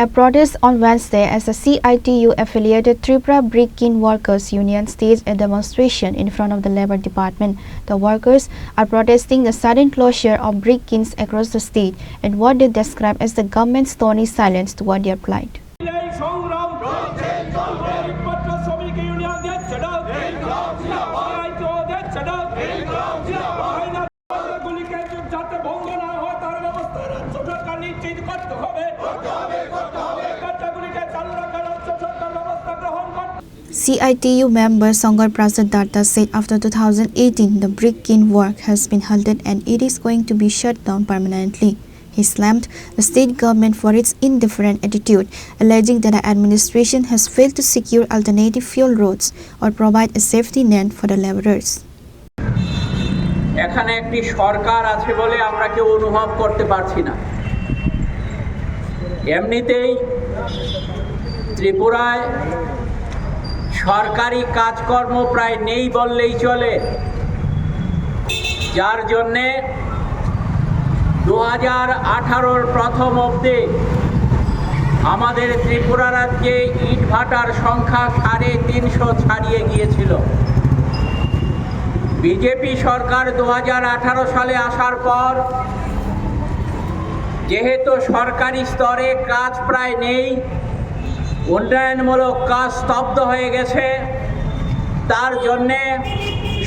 A protest on Wednesday as the CITU-affiliated Tripura Brick Kiln Workers Union staged a demonstration in front of the Labour Department. The workers are protesting the sudden closure of brick kilns across the state and what they describe as the government's stony silence toward their plight. CITU member Songar Prasad Datta said after 2018 the brick kiln work has been halted and it is going to be shut down permanently. He slammed the state government for its indifferent attitude, alleging that the administration has failed to secure alternative fuel routes or provide a safety net for the laborers. এখানে একটি সরকার আছে বলে আমরা কেউ অনুভব করতে পারছি না। এমনিতেই ত্রিপুরায় সরকারি কাজকর্ম প্রায় নেই বললেই চলে, যার জন্যে 2018-র প্রথম অবধি আমাদের ত্রিপুরা রাজ্যে ইটভাটার সংখ্যা 350 ছাড়িয়ে গিয়েছিল। বিজেপি সরকার 2018 সালে আসার পর যেহেতু সরকারি স্তরে কাজ প্রায় নেই, উন্নয়নমূলক কাজ স্তব্ধ হয়ে গেছে, তার জন্যে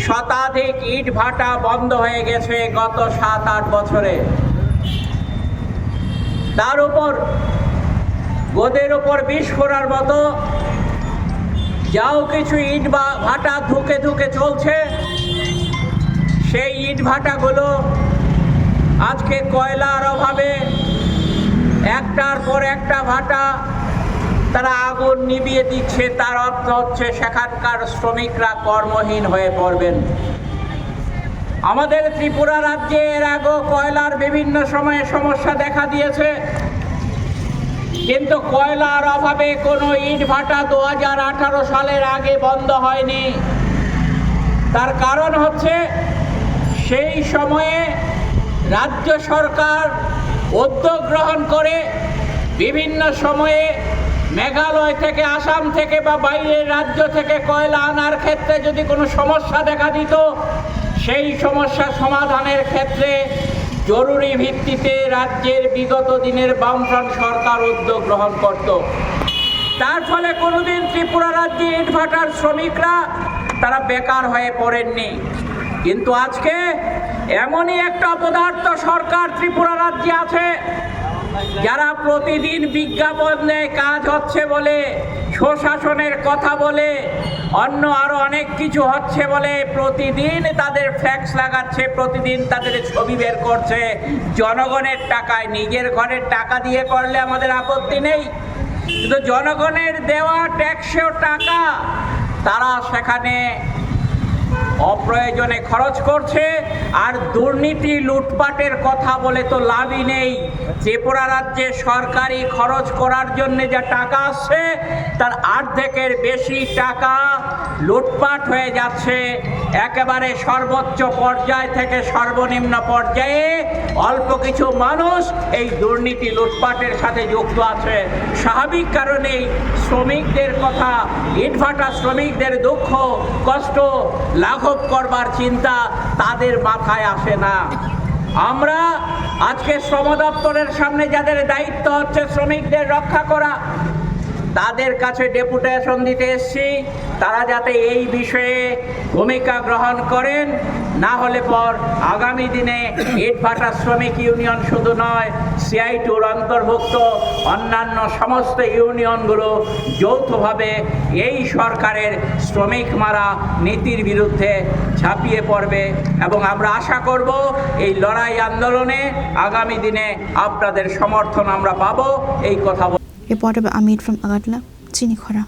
শতাধিক ইটভাটা বন্ধ হয়ে গেছে গত 7-8 বছরে। তার উপর গোদের উপর বিষ ফোঁড়ার মতো যাও কিছু ইট ভাটা ধুকে ধুকে চলছে, সেই ইট ভাটাগুলো আজকে কয়লার অভাবে একটার পর একটা ভাটা তারা আগুন নিভিয়ে দিচ্ছে। তার অর্থ হচ্ছে সেখানকার শ্রমিকরা কর্মহীন হয়ে পড়বেন। আমাদের ত্রিপুরা রাজ্যে এর আগেও কয়লার বিভিন্ন সময়ে সমস্যা দেখা দিয়েছে, কিন্তু কয়লার অভাবে কোনো ইট ভাটা 2018 সালের আগে বন্ধ হয়নি। তার কারণ হচ্ছে সেই সময়ে রাজ্য সরকার উদ্যোগ গ্রহণ করে বিভিন্ন সময়ে মেঘালয় থেকে, আসাম থেকে বা বাইরের রাজ্য থেকে কয়লা আনার ক্ষেত্রে যদি কোনো সমস্যা দেখা দিত, সেই সমস্যা সমাধানের ক্ষেত্রে জরুরি ভিত্তিতে রাজ্যের বিগত দিনের বামফ্রন্ট সরকার উদ্যোগ গ্রহণ করত। তার ফলে কোনোদিন ত্রিপুরা রাজ্যে ইটভাটার শ্রমিকরা তারা বেকার হয়ে পড়েননি। কিন্তু আজকে এমনই একটা অপদার্থ সরকার ত্রিপুরা রাজ্যে আছে, যারা প্রতিদিন বিজ্ঞাপন দেয় কাজ হচ্ছে বলে, সুশাসনের কথা বলে, অন্য আরো অনেক কিছু হচ্ছে বলে প্রতিদিন তাদের ফ্ল্যাক্স লাগাচ্ছে, প্রতিদিন তাদের ছবি বের করছে জনগণের টাকায়। নিজের ঘরের টাকা দিয়ে করলে আমাদের আপত্তি নেই, কিন্তু জনগণের দেওয়া ট্যাক্সের টাকা তারা সেখানে অপ্রয়োজনে খরচ করছে। আর দুর্নীতি লুটপাটের কথা বলে তো লাভই নেই। ত্রিপুরা রাজ্যে সরকারি খরচ করার জন্য যা টাকা আসছে তার অর্ধেকের বেশি টাকা লুটপাট হয়ে যাচ্ছে। একেবারে সর্বোচ্চ পর্যায় থেকে সর্বনিম্ন পর্যায়ে অল্প কিছু মানুষ এই দুর্নীতি লুটপাটের সাথে যুক্ত আছে। স্বাভাবিক কারণেই শ্রমিকদের কথা, ইটভাটা শ্রমিকদের দুঃখ কষ্ট লাঘব করবার চিন্তা তাদের মাথায় আসে না। আমরা আজকে শ্রম দপ্তরের সামনে যাদের দায়িত্ব হচ্ছে শ্রমিকদের রক্ষা করা, তাদের কাছে ডেপুটেশন দিতে এসেছি, তারা যাতে এই বিষয়ে ভূমিকা গ্রহণ করেন। না হলে পর আগামী দিনে ইটভাটা শ্রমিক ইউনিয়ন শুধু নয়, CITUর অন্তর্ভুক্ত অন্যান্য সমস্ত ইউনিয়নগুলো যৌথভাবে এই সরকারের শ্রমিক মারা নীতির বিরুদ্ধে ঝাঁপিয়ে পড়বে এবং আমরা আশা করব এই লড়াই আন্দোলনে আগামী দিনে আপনাদের সমর্থন আমরা পাবো। এই কথা Reported by Amit from Agartala, Chinikhara.